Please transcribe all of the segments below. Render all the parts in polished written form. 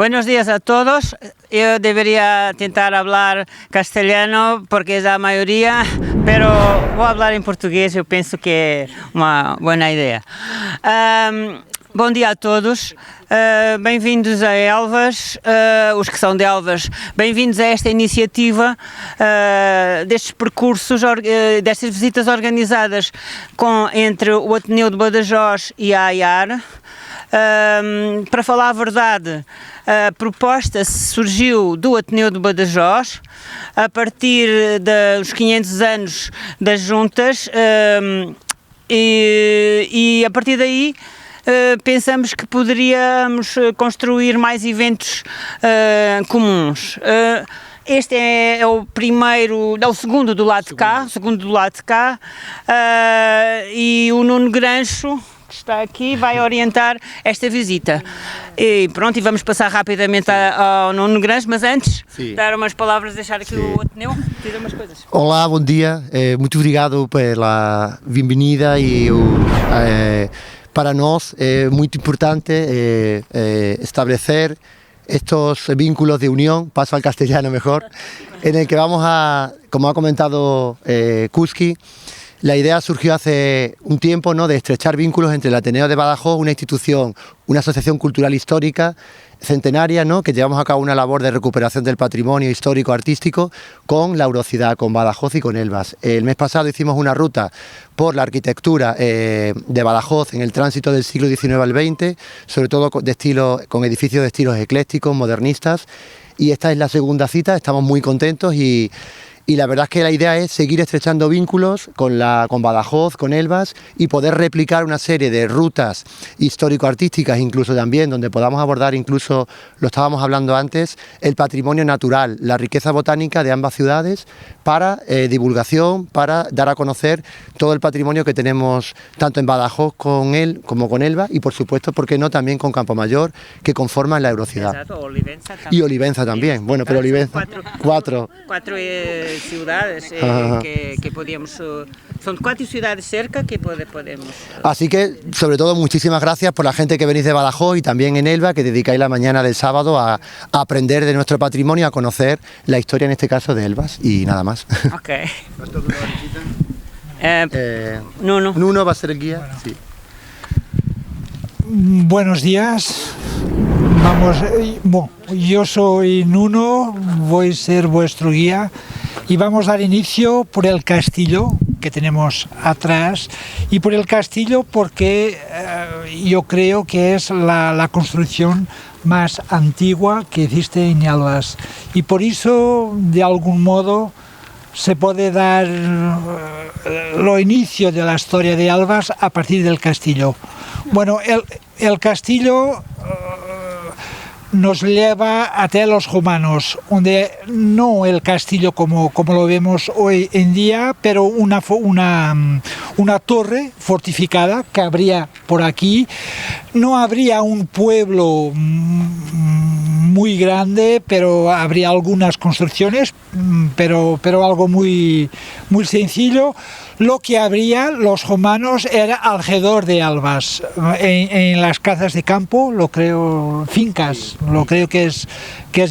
Buenos días a todos. Yo debería intentar hablar castellano porque es la mayoría, pero voy a hablar em português, eu penso que é uma boa ideia. Bom dia a todos, bem-vindos a Elvas, os que são de Elvas, bem-vindos a esta iniciativa destes percursos, destas visitas organizadas entre o Ateneu de Badajoz e a AIAR. Para falar a verdade, a proposta surgiu do Ateneu de Badajoz a partir dos 500 anos das juntas e a partir daí pensamos que poderíamos construir mais eventos comuns. Este é o primeiro, é o segundo do lado de cá, e o Nuno Grancho, que está aqui, vai orientar esta visita. E pronto, e vamos passar rapidamente ao Nuno Grancho, mas antes, dar umas palavras, deixar aqui o Ateneu, dizer umas coisas. Olá, bom dia, muito obrigado pela bem-vinda e para nós é muito importante establecer estos vínculos de unión, paso al castellano mejor, en el que vamos a, como ha comentado Kuski, la idea surgió hace un tiempo, ¿no?, de estrechar vínculos entre el Ateneo de Badajoz, una institución, una asociación cultural histórica centenaria, ¿no?, que llevamos a cabo una labor de recuperación del patrimonio histórico artístico, con la Eurocidad, con Badajoz y con Elvas. El mes pasado hicimos una ruta por la arquitectura de Badajoz en el tránsito del siglo XIX al XX, sobre todo con edificios de estilos eclécticos, modernistas, y esta es la segunda cita. Estamos muy contentos y la verdad es que la idea es seguir estrechando vínculos con Badajoz, con Elvas, y poder replicar una serie de rutas histórico-artísticas, incluso también donde podamos abordar, incluso lo estábamos hablando antes, el patrimonio natural, la riqueza botánica de ambas ciudades, para divulgación, para dar a conocer todo el patrimonio que tenemos tanto en Badajoz como con Elvas, y por supuesto, ¿por qué no?, también con Campomayor, que conforman la Eurociudad. Exacto, Olivenza también. Y Olivenza también, bueno, pero Olivenza... Cuatro ciudades que podíamos... Son 4 ciudades cerca que podemos... Así que, sobre todo, muchísimas gracias por la gente que venís de Badajoz y también en Elva, que dedicáis la mañana del sábado a aprender de nuestro patrimonio, a conocer la historia, en este caso, de Elvas, y nada más. Ok. Nuno va a ser el guía. Bueno. Sí. Buenos días. Yo soy Nuno, voy a ser vuestro guía y vamos a dar inicio por el castillo que tenemos atrás, y por el castillo porque yo creo que es la construcción más antigua que existe en Elvas, y por eso de algún modo se puede dar lo inicio de la historia de Elvas a partir del castillo. Bueno, el castillo nos lleva hasta los romanos, donde no el castillo como lo vemos hoy en día, pero una torre fortificada que habría por aquí. No habría un pueblo muy grande, pero habría algunas construcciones, pero algo muy sencillo. Lo que habría los romanos era alrededor de Elvas, en las casas de campo, fincas, lo creo que es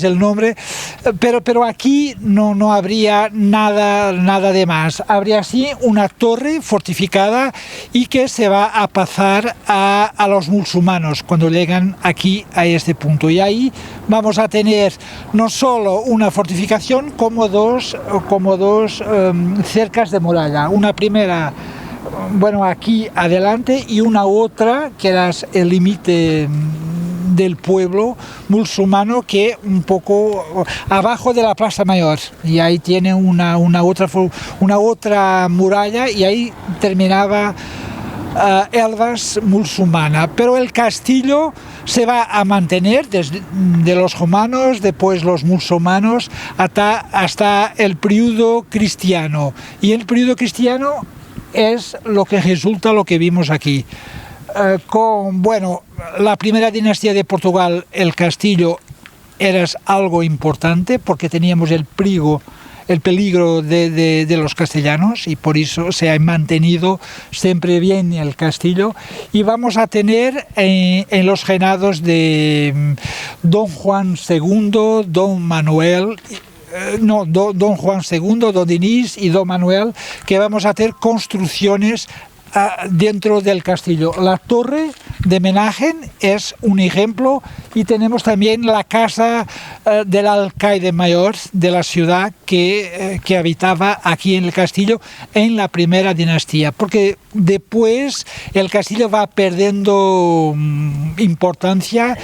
el nombre, pero aquí no habría nada de más. Habría así una torre fortificada y que se va a pasar a los musulmanes cuando llegan aquí a este punto, y ahí vamos a tener no solo una fortificación como dos cercas de muralla, una primera, aquí adelante, y una otra que era el límite del pueblo musulmano, que un poco abajo de la Plaza Mayor, y ahí tiene una otra muralla, y ahí terminaba Elvas musulmana. Pero el castillo se va a mantener desde los romanos, después los musulmanos, hasta el periodo cristiano, y el periodo cristiano es lo que resulta lo que vimos aquí. Con la primera dinastía de Portugal, el castillo era algo importante porque teníamos el Prigo el peligro de los castellanos, y por eso se ha mantenido siempre bien el castillo. Y vamos a tener en los reinados de Don Juan II, Don Manuel, Don Juan II, Don Denis y Don Manuel, que vamos a hacer construcciones dentro del castillo. La torre de Menagen es un ejemplo, y tenemos también la casa del alcaide mayor de la ciudad que habitaba aquí en el castillo en la primera dinastía, porque después el castillo va perdiendo importancia,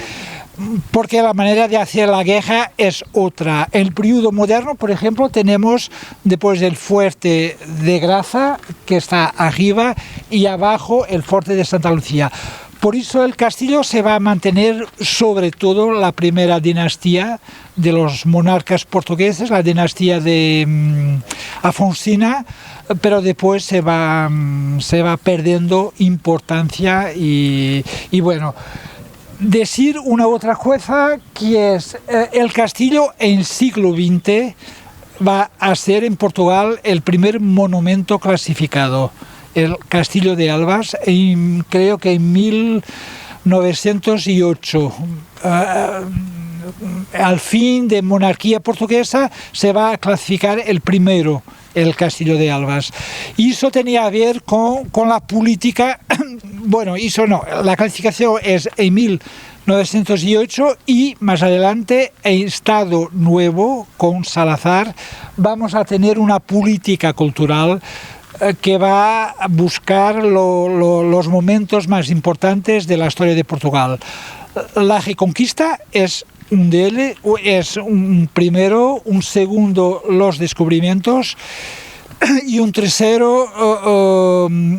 porque la manera de hacer la guerra es otra. En el periodo moderno, por ejemplo, tenemos después el fuerte de Graza, que está arriba, y abajo el fuerte de Santa Lucía. Por eso el castillo se va a mantener sobre todo la primera dinastía de los monarcas portugueses, la dinastía de Afonsina, pero después se va perdiendo importancia y bueno. Decir una otra cosa, que es el castillo en siglo XX va a ser en Portugal el primer monumento clasificado, el Castillo de Albas, creo que en 1908. Al fin de monarquía portuguesa se va a clasificar el primero, el Castillo de Albas. Y eso tenía que ver con la política. Bueno, eso no, la clasificación es en 1908, y más adelante, en Estado Nuevo, con Salazar, vamos a tener una política cultural que va a buscar los momentos más importantes de la historia de Portugal. La Reconquista es un de ellos, es un primero, un segundo los descubrimientos, y un tercero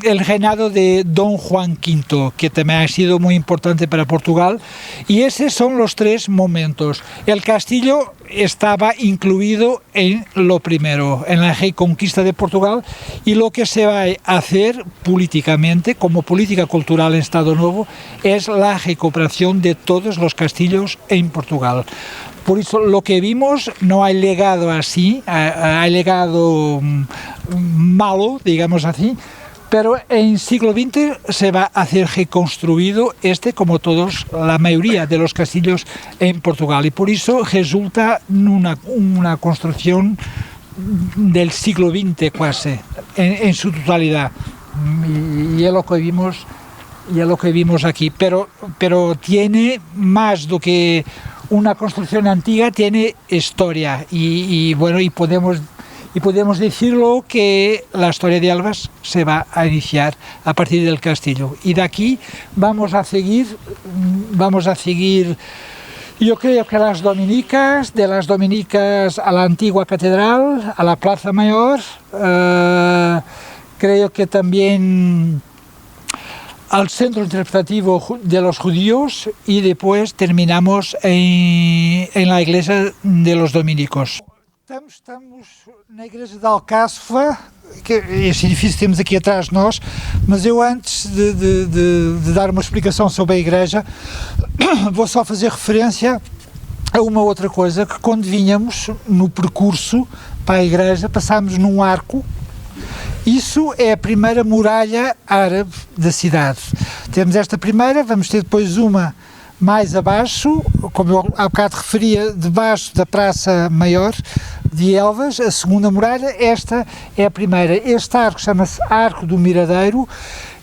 el reinado de Don Juan V, que también ha sido muy importante para Portugal. Y esos son los tres momentos. El castillo estaba incluido en lo primero, en la reconquista de Portugal, y lo que se va a hacer políticamente, como política cultural en Estado Nuevo, es la recuperación de todos los castillos en Portugal. Por eso lo que vimos no hay legado así, hay legado malo, digamos así, pero en siglo XX se va a hacer reconstruido como todos, la mayoría de los castillos en Portugal, y por eso resulta una construcción del siglo XX casi, en su totalidad, y es lo que vimos aquí, pero tiene más do que una construcción antigua, tiene historia, y bueno, y podemos decirlo que la historia de Albas se va a iniciar a partir del castillo, y de aquí vamos a seguir, yo creo que de las dominicas a la antigua catedral, a la Plaza Mayor, creo que también al centro interpretativo de los judíos, y después terminamos en la iglesia de los dominicos. Estamos na igreja de Alcáçova, que esse edifício temos aqui atrás de nós, mas eu antes de dar uma explicação sobre a igreja, vou só fazer referência a uma outra coisa, que quando vinhamos no percurso para a igreja, passámos num arco. Isso é a primeira muralha árabe da cidade. Temos esta primeira, vamos ter depois uma mais abaixo, como eu há bocado referia, debaixo da Praça Maior de Elvas, a segunda muralha. Esta é a primeira. Este arco chama-se Arco do Miradeiro,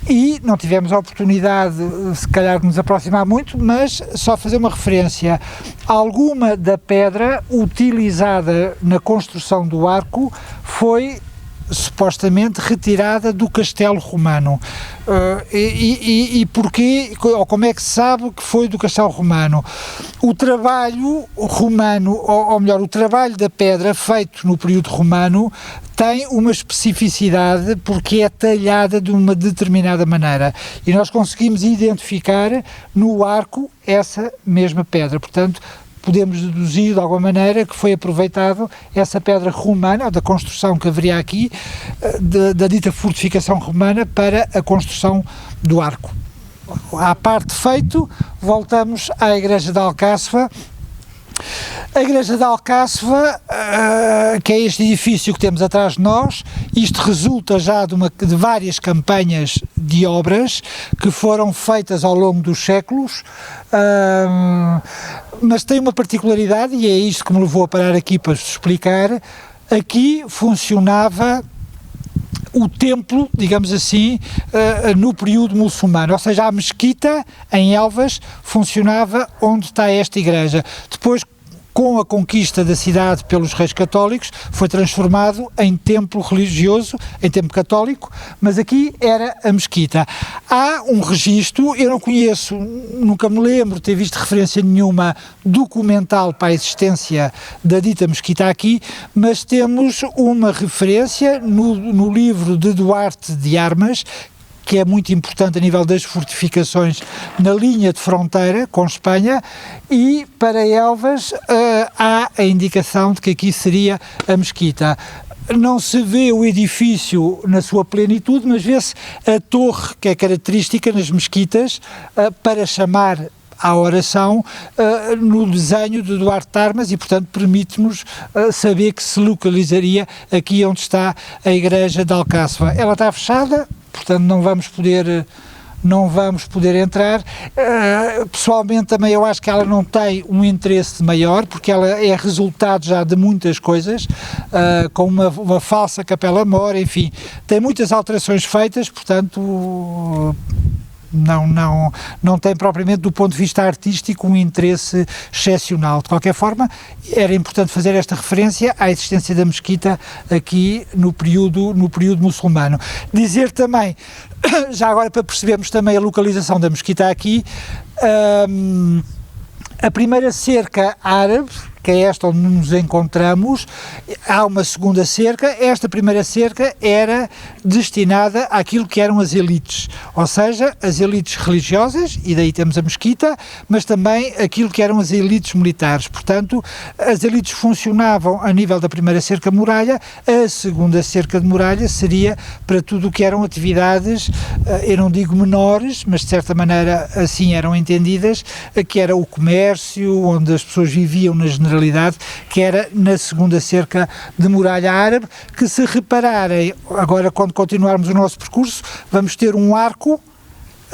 e não tivemos a oportunidade, se calhar, de nos aproximar muito, mas só fazer uma referência. Alguma da pedra utilizada na construção do arco foi supostamente retirada do castelo romano. E porquê, ou como é que se sabe que foi do castelo romano? O trabalho romano, ou melhor, o trabalho da pedra feito no período romano tem uma especificidade, porque é talhada de uma determinada maneira, e nós conseguimos identificar no arco essa mesma pedra. Portanto, podemos deduzir de alguma maneira que foi aproveitado essa pedra romana, da construção que haveria aqui, da dita fortificação romana, para a construção do arco. À parte feito, voltamos à igreja de Alcáçova. A Igreja de Alcáçova, que é este edifício que temos atrás de nós, isto resulta já de várias campanhas de obras que foram feitas ao longo dos séculos, mas tem uma particularidade, e é isto que me levou a parar aqui para vos explicar. Aqui funcionava o templo, digamos assim, no período muçulmano, ou seja, a mesquita em Elvas funcionava onde está esta igreja. Depois, com a conquista da cidade pelos reis católicos, foi transformado em templo religioso, em templo católico, mas aqui era a mesquita. Há um registro, eu não conheço, nunca me lembro de ter visto referência nenhuma documental para a existência da dita mesquita aqui, mas temos uma referência no livro de Duarte de Armas, que é muito importante a nível das fortificações na linha de fronteira com Espanha, e para Elvas há a indicação de que aqui seria a mesquita. Não se vê o edifício na sua plenitude, mas vê-se a torre, que é característica nas mesquitas, para chamar à oração, no desenho de Duarte de Armas, e portanto permite-nos saber que se localizaria aqui onde está a igreja de Alcáçova. Ela está fechada, portanto não vamos poder entrar. Pessoalmente também eu acho que ela não tem um interesse maior, porque ela é resultado já de muitas coisas, com uma falsa capela-mor, enfim, tem muitas alterações feitas, portanto não tem propriamente do ponto de vista artístico um interesse excepcional. De qualquer forma, era importante fazer esta referência à existência da mesquita aqui no período muçulmano. Dizer também, já agora para percebermos também a localização da mesquita aqui, a primeira cerca árabe, que é esta onde nos encontramos, há uma segunda cerca. Esta primeira cerca era destinada àquilo que eram as elites, ou seja, as elites religiosas, e daí temos a mesquita, mas também aquilo que eram as elites militares. Portanto, as elites funcionavam a nível da primeira cerca muralha. A segunda cerca de muralha seria para tudo o que eram atividades, eu não digo menores, mas de certa maneira assim eram entendidas, que era o comércio, onde as pessoas viviam na generalidade, que era na segunda cerca de muralha árabe, que, se repararem, agora quando continuarmos o nosso percurso, vamos ter um arco,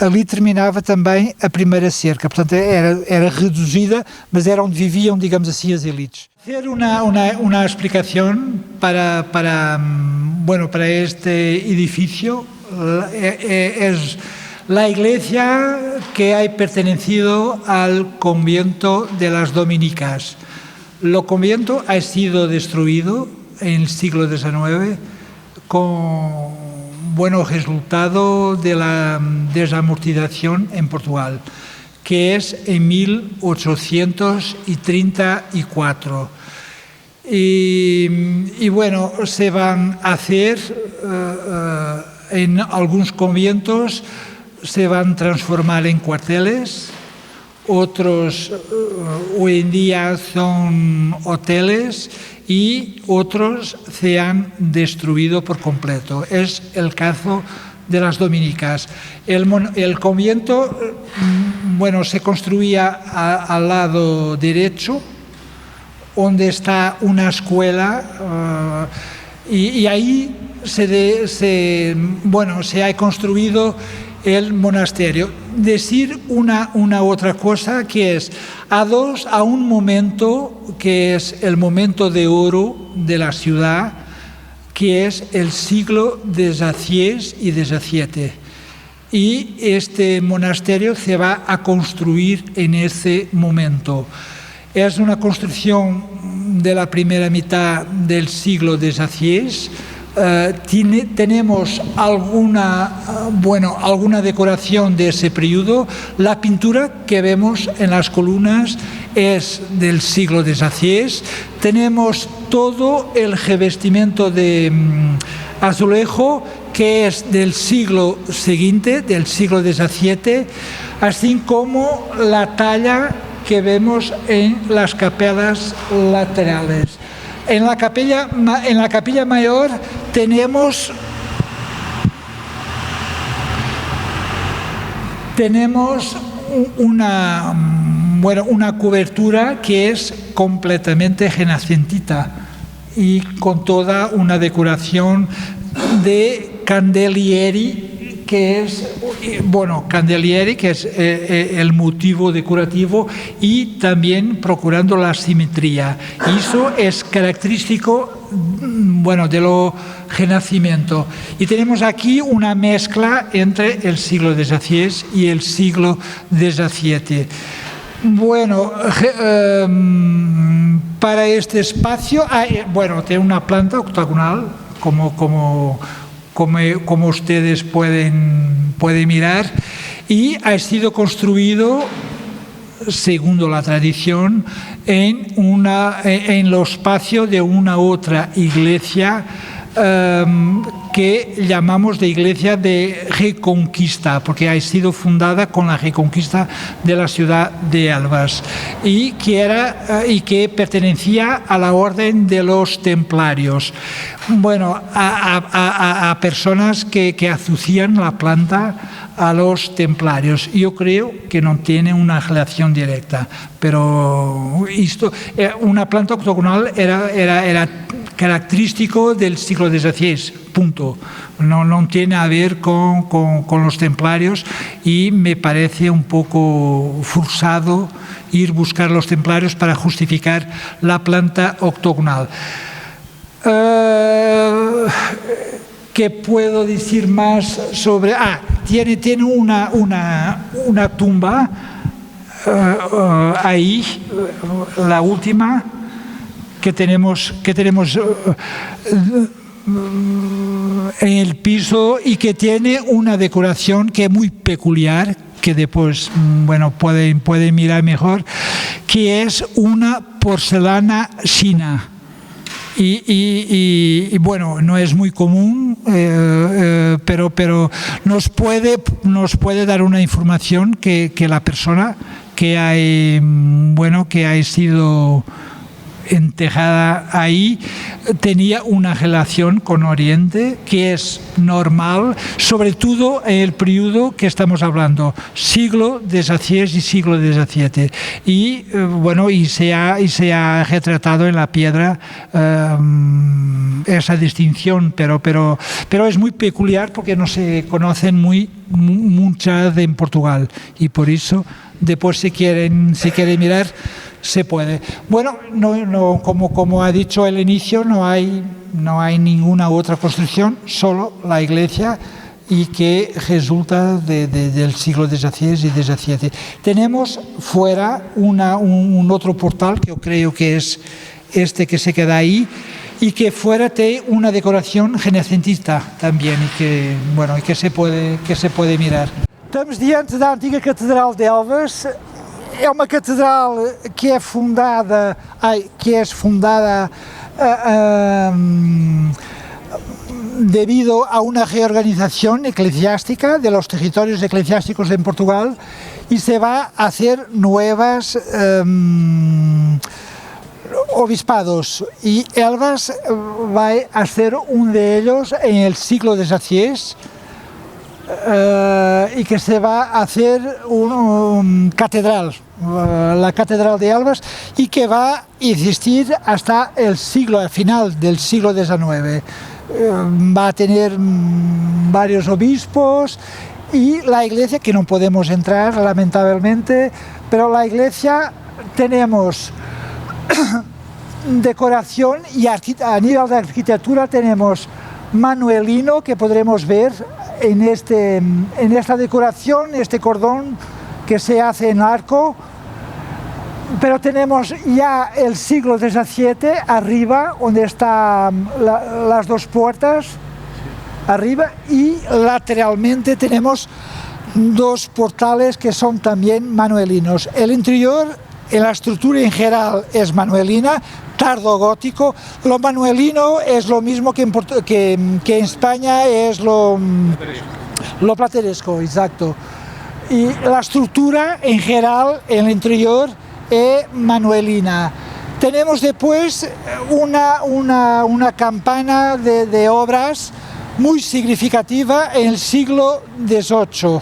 ali terminava também a primeira cerca, portanto era reduzida, mas era onde viviam, digamos assim, as elites. Hacer una explicación para este edificio. Es la iglesia que ha pertenecido al convento de las dominicas. Lo convento ha sido destruido en el siglo XIX con resultado de la desamortización en Portugal, que es en 1834. Y bueno, se van a hacer en algunos conventos, se van a transformar en cuarteles. Otros hoy en día son hoteles y otros se han destruido por completo. Es el caso de las dominicas. El convento, se construía al lado derecho, donde está una escuela, y ahí se ha construido el monasterio. Decir una otra cosa, que es a un momento que es el momento de oro de la ciudad, que es el siglo XVI y XVII. Y este monasterio se va a construir en ese momento. Es una construcción de la primera mitad del siglo XVI. Tenemos alguna decoración de ese periodo. La pintura que vemos en las columnas es del siglo XVI. Tenemos todo el revestimiento de azulejo, que es del siglo siguiente, del siglo XVII, así como la talla que vemos en las capelas laterales. En la capilla mayor tenemos una cobertura que es completamente renacentista y con toda una decoración de candelieri, que es el motivo decorativo, y también procurando la simetría. Y eso es característico de lo Renacimiento. Y tenemos aquí una mezcla entre el siglo XVI y el siglo XVII. Para este espacio, tiene una planta octagonal, como ustedes pueden mirar, y ha sido construido, según la tradición, en los espacios de una otra iglesia que llamamos de iglesia de Reconquista, porque ha sido fundada con la reconquista de la ciudad de Elvas, y que pertenecía a la orden de los templarios. A personas que asocian la planta a los templarios. Yo creo que no tiene una relación directa, pero una planta octogonal era característico del siglo XVI, punto. No tiene a ver con los templarios, y me parece un poco forzado ir a buscar los templarios para justificar la planta octogonal. ¿Qué puedo decir más sobre...? Tiene una tumba ahí, la última que tenemos en el piso, y que tiene una decoración que es muy peculiar, que después pueden mirar mejor, que es una porcelana china. Y no es muy común, pero nos puede dar una información que la persona que ha sido enterrada ahí tenía una relación con Oriente, que es normal, sobre todo en el periodo que estamos hablando, siglo XVI y siglo XVII, y se ha retratado en la piedra esa distinción, pero es muy peculiar porque no se conocen muchas en Portugal, y por eso después si quieren mirar se puede. Como ha dicho al inicio, no hay ninguna otra construcción, solo la iglesia, y que resulta del siglo XVI y XVII. Tenemos fuera un otro portal, que yo creo que es este que se queda ahí, y que fuera tiene una decoración renacentista también, y que se puede mirar. Estamos diante da antiga Catedral de Elvas. É uma catedral que é fundada debido a una reorganización eclesiástica de los territorios eclesiásticos en Portugal, y se va a hacer nuevas obispados, y Elvas va a ser uno de ellos en el siglo XVI, y que se va a hacer una catedral, la Catedral de Elvas, y que va a existir hasta el final del siglo XIX. Va a tener varios obispos, y la iglesia, que no podemos entrar lamentablemente, pero la iglesia tenemos decoración, y a nivel de arquitectura tenemos manuelino, que podremos ver en esta decoración, este cordón que se hace en arco, pero tenemos ya el siglo XVII arriba, donde están las dos puertas arriba, y lateralmente tenemos dos portales que son también manuelinos. El interior, en la estructura en general, es manuelina, tardogótico. Lo manuelino es lo mismo que en España es lo plateresco, exacto. Y la estructura en general, en el interior, es manuelina. Tenemos después una campana de obras muy significativa en el siglo XVIII,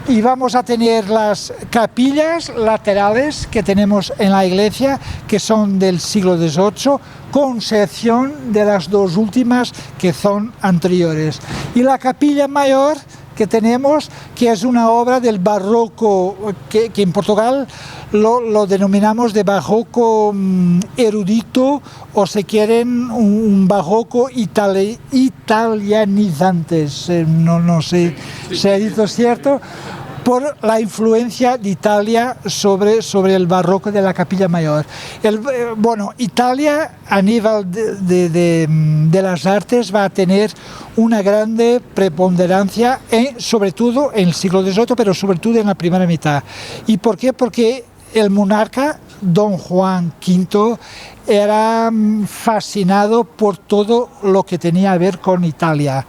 y vamos a tener las capillas laterales que tenemos en la iglesia, que son del siglo XVIII, con excepción de las dos últimas que son anteriores. Y la capilla mayor que tenemos, que es una obra del barroco, que en Portugal lo denominamos de barroco erudito, o si quieren un barroco italianizante, no sé si he dicho cierto, por la influencia de Italia sobre el barroco de la capilla mayor. Italia a nivel de las artes va a tener una grande preponderancia, sobre todo en el siglo XVIII, pero sobre todo en la primera mitad. ¿Y por qué? Porque el monarca Don Juan V era fascinado por todo lo que tenía a ver con Italia.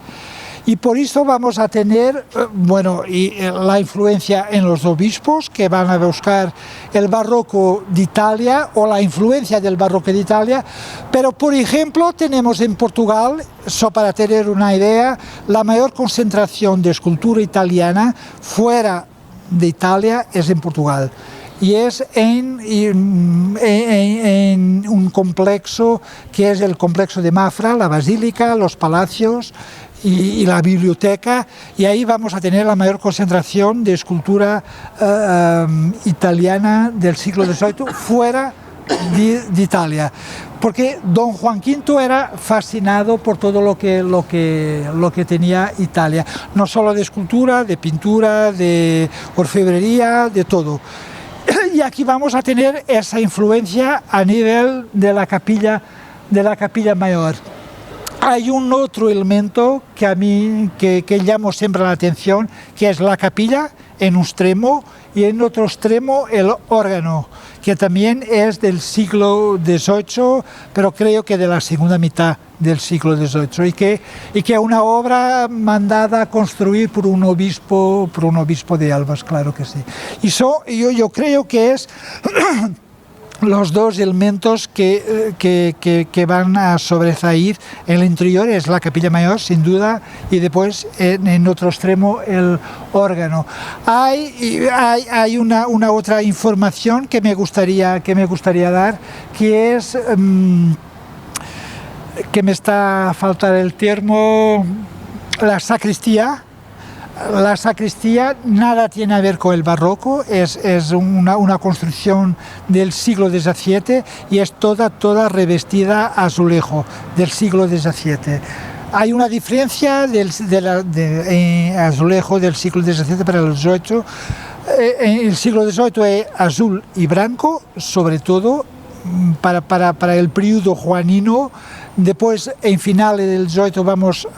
Y por eso vamos a tener la influencia en los obispos, que van a buscar el barroco de Italia o la influencia del barroco de Italia. Pero, por ejemplo, tenemos en Portugal, para tener una idea, la mayor concentración de escultura italiana fuera de Italia es en Portugal. Y es en un complejo que es el complejo de Mafra, la basílica, los palacios y la biblioteca, y ahí vamos a tener la mayor concentración de escultura italiana del siglo XVIII fuera de Italia, porque Don Juan V era fascinado por todo lo que tenía Italia, no solo de escultura, de pintura, de orfebrería, de todo. Y aquí vamos a tener esa influencia a nivel de la capilla mayor. Hay un otro elemento que a mí que llamo siempre la atención, que es la capilla en un extremo y en otro extremo el órgano, que también es del siglo XVIII, pero creo que de la segunda mitad del siglo XVIII, y que es una obra mandada a construir por un obispo de Elvas, claro que sí. Y yo creo que es los dos elementos que van a sobresalir en el interior, es la capilla mayor, sin duda, y después en otro extremo el órgano. Hay una otra información que me gustaría dar, que es que me está a faltar el término, la sacristía. La sacristía nada tiene a ver con el barroco, es una construcción del siglo XVII y es toda revestida a azulejo del siglo XVII. Hay una diferencia de azulejo del siglo XVII para el XVIII. En el siglo XVIII es azul y blanco, sobre todo para el periodo juanino. Después, en finales del XVIII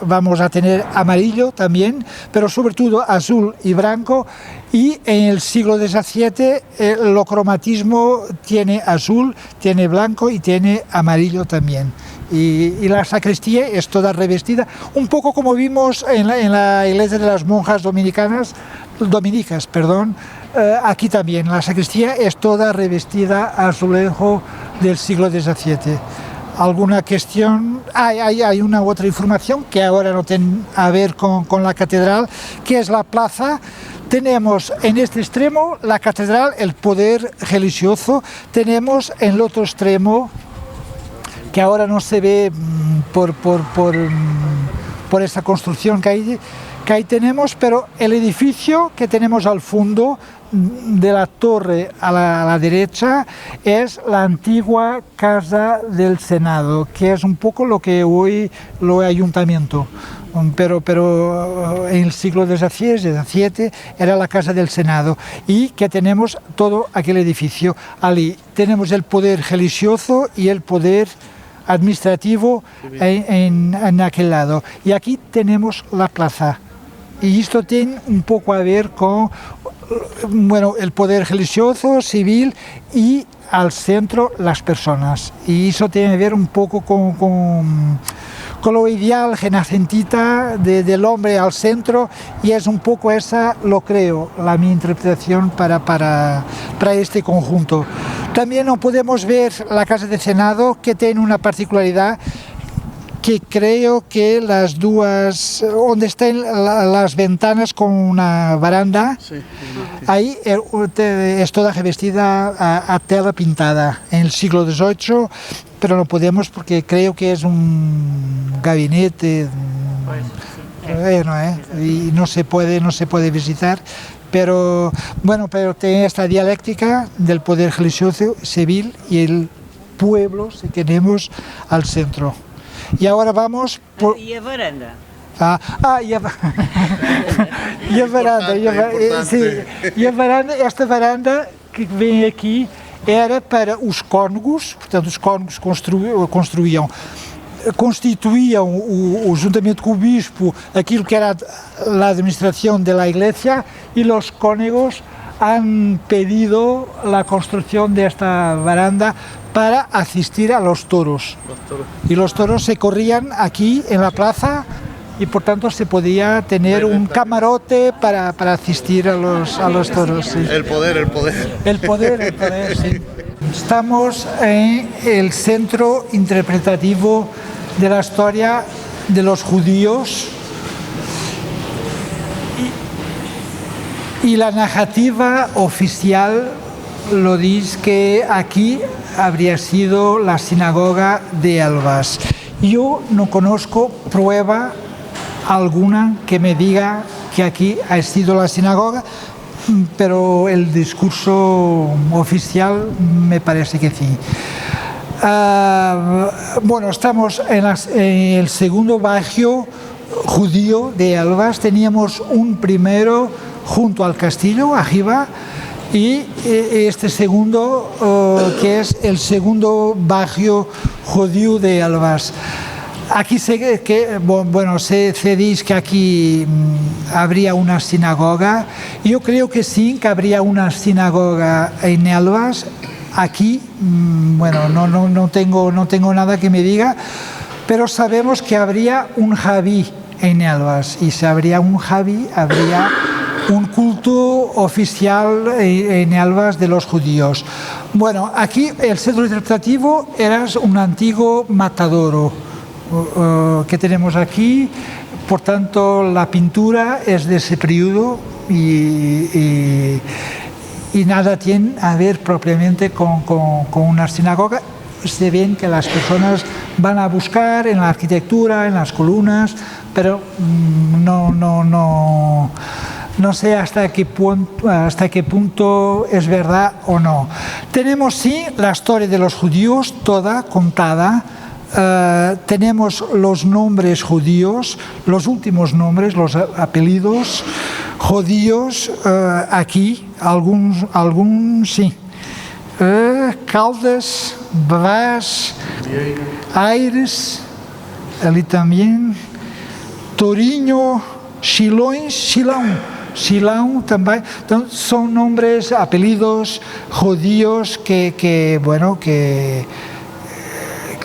vamos a tener amarillo también, pero sobre todo azul y blanco. Y en el siglo XVII el cromatismo tiene azul, tiene blanco y tiene amarillo también. Y la sacristía es toda revestida, un poco como vimos en la iglesia de las monjas dominicas. Aquí también la sacristía es toda revestida a azulejo del siglo XVII. ¿Alguna cuestión? Hay una otra información que ahora no tiene a ver con la catedral, que es la plaza. Tenemos en este extremo la catedral, el poder religioso. Tenemos en el otro extremo, que ahora no se ve por esta construcción que ahí tenemos, pero el edificio que tenemos al fondo de la torre a la derecha es la antigua Casa del Senado, que es un poco lo que hoy lo ayuntamiento, pero en el siglo XVII era la Casa del Senado, y que tenemos todo aquel edificio. Allí tenemos el poder religioso y el poder administrativo en aquel lado, y aquí tenemos la plaza. Y esto tiene un poco a ver con el poder religioso, civil, y al centro las personas. Y eso tiene que ver un poco con lo ideal renacentista del hombre al centro, y es un poco esa, lo creo, mi interpretación para este conjunto. También no podemos ver la Casa de Senado, que tiene una particularidad, que creo que las dos, donde están las ventanas con una baranda, ahí es toda revestida a tela pintada en el siglo XVIII, pero no podemos porque creo que es un gabinete, y no se puede visitar. Pero bueno, pero tiene esta dialéctica del poder religioso, civil y el pueblo, si tenemos, al centro. Y ahora vamos por... ¿Y la veranda? E a varanda, esta varanda que vem aqui era para os cônegos, portanto os cônegos constituíam o juntamente com o bispo aquilo que era a administração da igreja, e os cônegos han pedido la construcción de esta baranda para asistir a los toros. Y los toros se corrían aquí en la plaza y por tanto se podía tener un camarote para asistir a los toros. Sí. El poder. El poder, sí. Estamos en el centro interpretativo de la historia de los judíos. Y la narrativa oficial lo dice que aquí habría sido la sinagoga de Elvas. Yo no conozco prueba alguna que me diga que aquí ha sido la sinagoga, pero el discurso oficial me parece que sí. Bueno, estamos en el segundo barrio judío de Elvas. Teníamos un primero junto al castillo, arriba, y este segundo, que es el segundo barrio judío de Elvas. Aquí se dice que aquí habría una sinagoga. Yo creo que sí, que habría una sinagoga en Elvas. Aquí, bueno, no tengo nada que me diga, pero sabemos que habría un Javí en Elvas, y si habría un Javí, habría un culto oficial en Elvas de los judíos. Bueno, aquí el centro interpretativo era un antiguo matadero que tenemos aquí, por tanto la pintura es de ese periodo y nada tiene a ver propiamente con una sinagoga. Se ven que las personas van a buscar en la arquitectura, en las columnas, pero no sé hasta qué punto es verdad o no. Tenemos sí la historia de los judíos toda contada. Tenemos los nombres judíos, los últimos nombres, los apellidos judíos aquí, algunos sí. Caldas, Bavás, Aires, ali também, Torinho, Silão também. Então, são nomes, apelidos judíos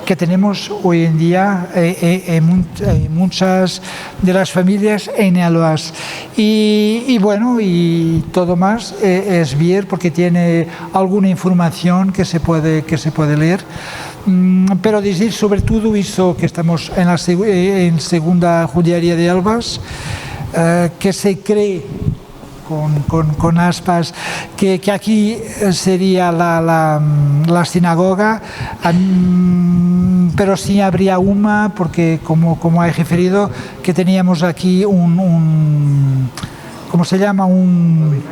que tenemos hoy en día en muchas de las familias en Elvas. Y bueno, y todo más es bien porque tiene alguna información que se puede leer. Pero decir sobre todo eso que estamos en segunda judiaría de Elvas, que se cree con aspas que aquí sería la sinagoga, pero sí habría una, porque como he referido, que teníamos aquí ¿cómo se llama? Un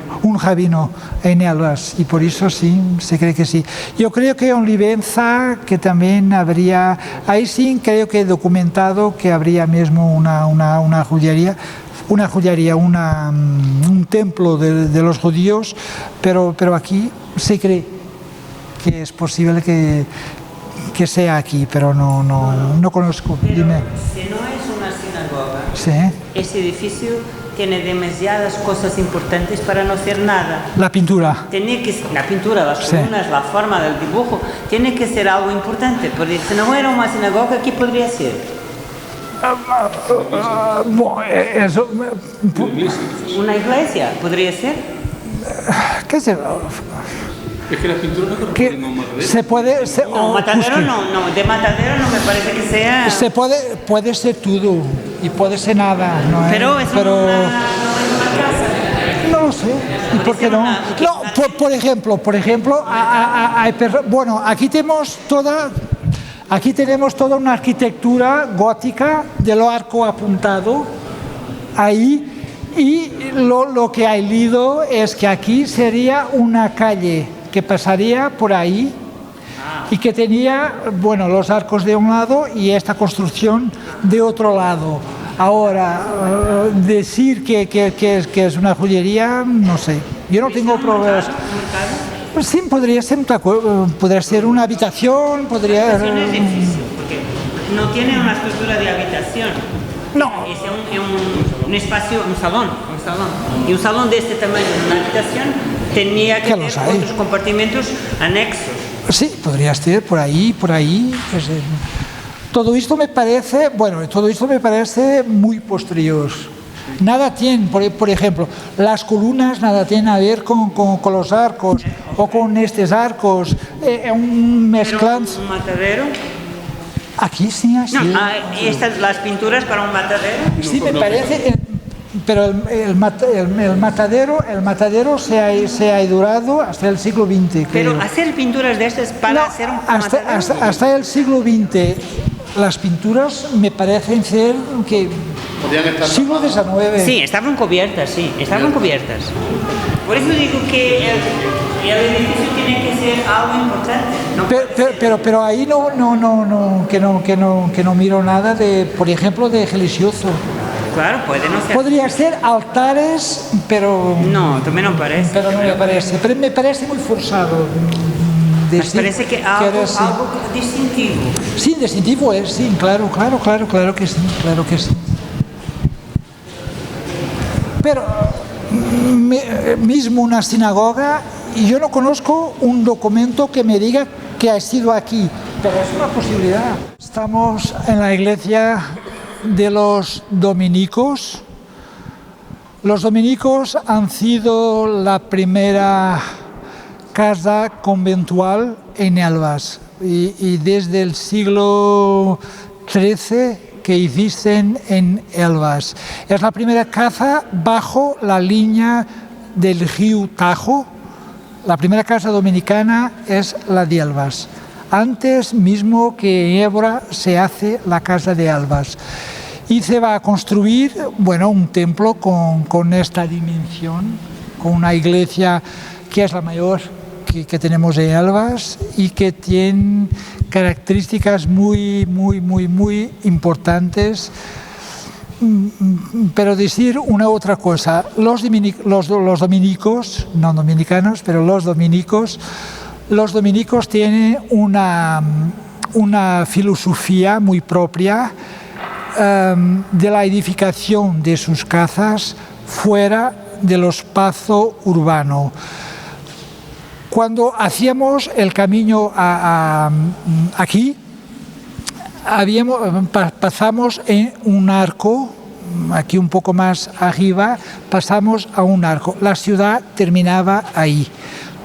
rabino en Elvas, y por eso sí, se cree que sí. Yo creo que en Livenza, que también habría, ahí sí creo que he documentado que habría mismo una joyería, un templo de los judíos, pero aquí se cree que es posible que sea aquí, pero no conozco. Pero dime. Si no es una sinagoga, Sí. ese edificio tiene demasiadas cosas importantes para no hacer nada. La pintura. La pintura, las columnas, la forma del dibujo, tiene que ser algo importante, porque si no era una sinagoga, ¿qué podría ser? Eso, Una iglesia, podría ser. quer dizer, Es que las pinturas no corresponden a un matadero. Se puede... No, matadero no, de matadero no me parece que sea... Puede ser todo y puede ser nada. ¿No? Pero es una casa. No lo sé. ¿Y por qué no? No, por ejemplo, bueno, aquí tenemos toda una arquitectura gótica de lo arco apuntado ahí, y lo que hay leído es que aquí sería una calle que pasaría por ahí y que tenía, bueno, los arcos de un lado y esta construcción de otro lado. Ahora, decir que es una joyería, no sé. Yo no tengo pruebas. Pues sí, podría ser una habitación, podría... Es difícil, porque no tiene una estructura de habitación. No. Es un espacio, un salón. Y un salón de este tamaño en una habitación tenía que tener otros compartimentos anexos. Sí, podría ser por ahí. Todo esto me parece muy posterior. Nada tiene, por ejemplo, las columnas nada tienen a ver con los arcos o con estos arcos. Un mezclante. ¿Un matadero? Aquí sí, así. No, las pinturas para un matadero. Sí, me parece. Pero el matadero se ha durado hasta el siglo XX. Pero hacer pinturas de estas para hacer un matadero. Hasta el siglo XX. Las pinturas me parecen ser que siglo XIX. Sí, estaban cubiertas. Por eso digo que el edificio tiene que ser algo importante. No pero ahí que no miro nada de, por ejemplo, de religioso. Claro, puede no ser. Podría ser altares, pero... No, también no parece. Pero no me parece. Pero me parece muy forzado. Me parece que algo distintivo. Sí, distintivo es, sí, claro que sí. Pero mismo una sinagoga, yo no conozco un documento que me diga que ha sido aquí, pero es una posibilidad. Estamos en la iglesia de los dominicos. Los dominicos han sido la primera casa conventual en Elvas y desde el siglo XIII que existen en Elvas. Es la primera casa bajo la línea del río Tajo. La primera casa dominicana es la de Elvas. Antes mismo que en Évora se hace la casa de Elvas. Y se va a construir, bueno, un templo con esta dimensión, con una iglesia que es la mayor que tenemos en Elvas y que tiene características muy importantes. Pero decir una otra cosa, los dominicos, no dominicanos, pero los dominicos tienen una filosofía muy propia de la edificación de sus casas fuera del espacio urbano. Cuando hacíamos el camino aquí, pasamos en un arco, aquí un poco más arriba, pasamos a un arco. La ciudad terminaba ahí.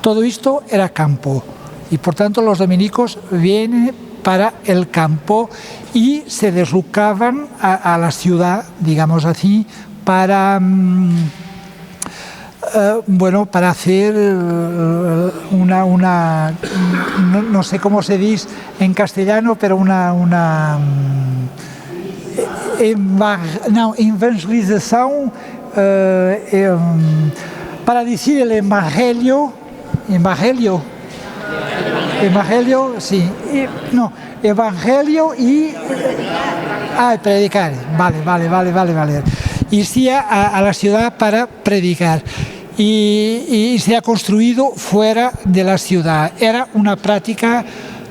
Todo esto era campo y por tanto los dominicos vienen para el campo y se deslocaban a la ciudad, digamos así, para hacer no sé cómo se dice en castellano, pero evangelización, para decir el evangelio, sí, evangelio y predicar, vale. Y sí a la ciudad para predicar. Y se ha construido fuera de la ciudad. Era una práctica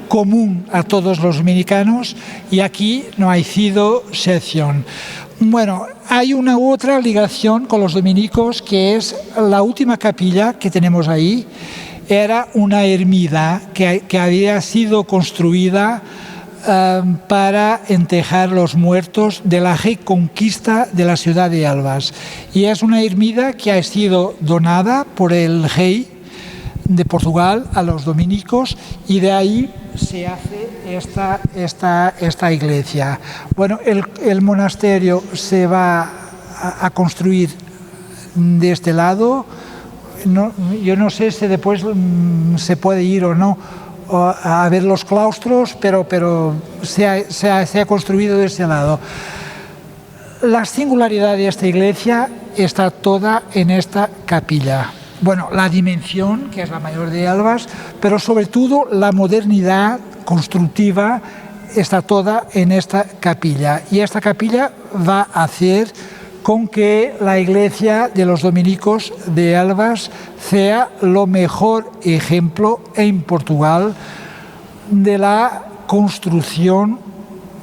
común a todos los dominicanos y aquí no ha sido excepción. Bueno, hay una otra ligación con los dominicos que es la última capilla que tenemos ahí. Era una ermita que había sido construida para enterrar los muertos de la reconquista de la ciudad de Elvas. Y es una ermita que ha sido donada por el rey de Portugal, a los dominicos, y de ahí se hace esta iglesia. Bueno, el monasterio se va a construir de este lado. No, yo no sé si después se puede ir o no a ver los claustros, pero se ha construido de este lado. La singularidad de esta iglesia está toda en esta capilla. Bueno, la dimensión, que es la mayor de Elvas, pero sobre todo la modernidad constructiva está toda en esta capilla. Y esta capilla va a hacer con que la iglesia de los dominicos de Elvas sea lo mejor ejemplo en Portugal de la construcción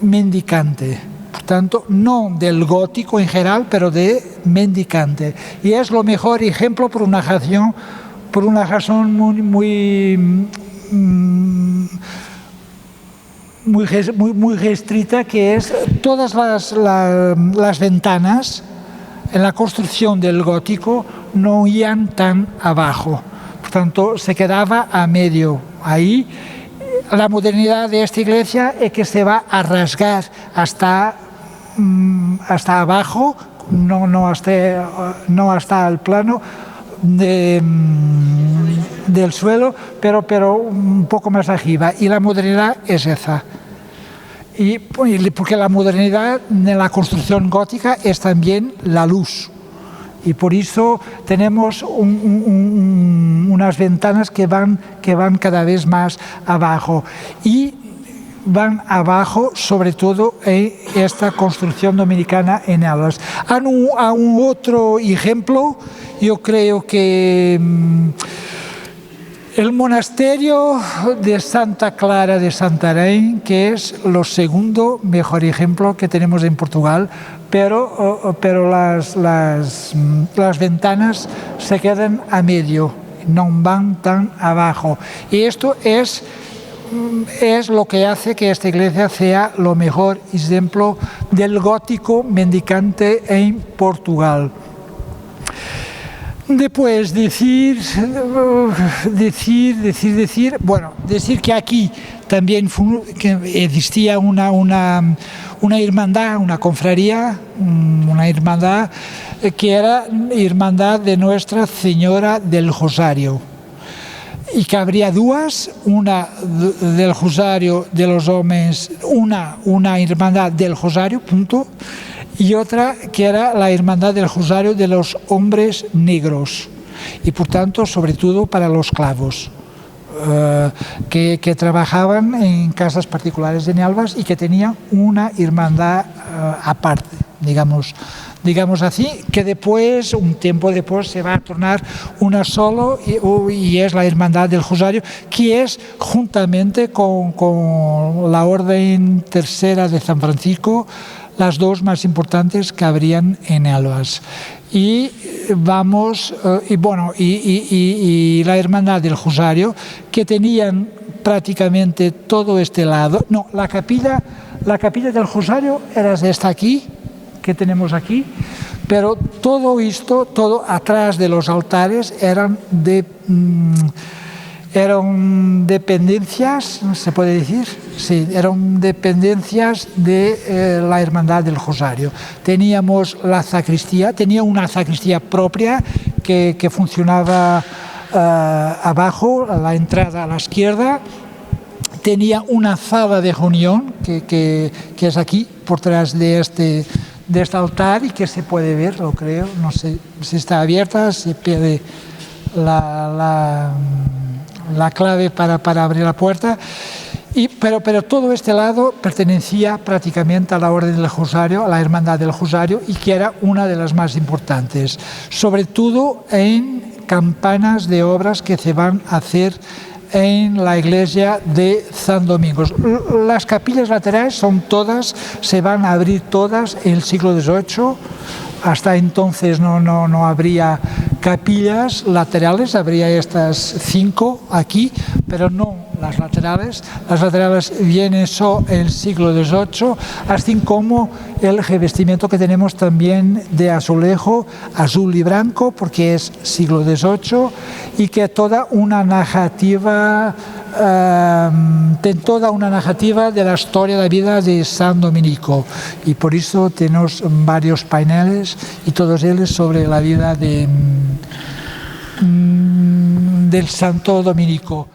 mendicante. Por tanto, no del gótico en general, pero de mendicante. Y es lo mejor ejemplo por una razón muy restrita, que es todas las ventanas en la construcción del gótico no iban tan abajo, por tanto se quedaba a medio ahí. La modernidad de esta iglesia es que se va a rasgar hasta abajo, no hasta el plano del suelo, pero un poco más arriba, y la modernidad es esa. Y porque la modernidad de la construcción gótica es también la luz, y por eso tenemos unas ventanas que van cada vez más abajo, y van abajo sobre todo en esta construcción dominicana en Elvas. A un otro ejemplo, yo creo que el monasterio de Santa Clara de Santarém, que es lo segundo mejor ejemplo que tenemos en Portugal, pero las ventanas se quedan a medio, no van tan abajo. Y esto es lo que hace que esta iglesia sea lo mejor ejemplo del gótico mendicante en Portugal. Después decir que aquí también que existía una hermandad, una confraría, una hermandad que era Hermandad de Nuestra Señora del Rosario, y que habría dos, una del Rosario de los hombres, una hermandad del Rosario, punto, y otra que era la Hermandad del Rosario de los Hombres Negros, y por tanto sobre todo para los clavos que trabajaban en casas particulares en Elvas y que tenían una hermandad aparte, digamos así, que después, un tiempo después, se va a tornar una solo, y es la Hermandad del Rosario, que es juntamente con la Orden Tercera de San Francisco las dos más importantes que habrían en Elvas. Y la Hermandad del Rosario, que tenían prácticamente todo este lado. No, la capilla del Rosario era esta aquí, que tenemos aquí, pero todo esto, todo atrás de los altares eran dependencias, ¿se puede decir? Sí, eran dependencias de la Hermandad del Rosario. Teníamos la sacristía, tenía una sacristía propia que funcionaba abajo, a la entrada a la izquierda. Tenía una sala de reunión que es aquí, por detrás de este altar, y que se puede ver, lo creo, no sé si está abierta, se pierde la clave para abrir la puerta, pero todo este lado pertenecía prácticamente a la Orden del Rosario, a la Hermandad del Rosario, y que era una de las más importantes, sobre todo en campanas de obras que se van a hacer en la iglesia de San Domingos. Las capillas laterales se van a abrir todas en el siglo XVIII. Hasta entonces no habría capillas laterales, habría estas 5 aquí, pero no las laterales. Las laterales vienen solo en el siglo XVIII, así como el revestimiento que tenemos también de azulejo azul y blanco, porque es siglo XVIII, y que toda una narrativa de la historia de la vida de San Domenico, y por eso tenemos varios paneles y todos ellos sobre la vida del Santo Domenico.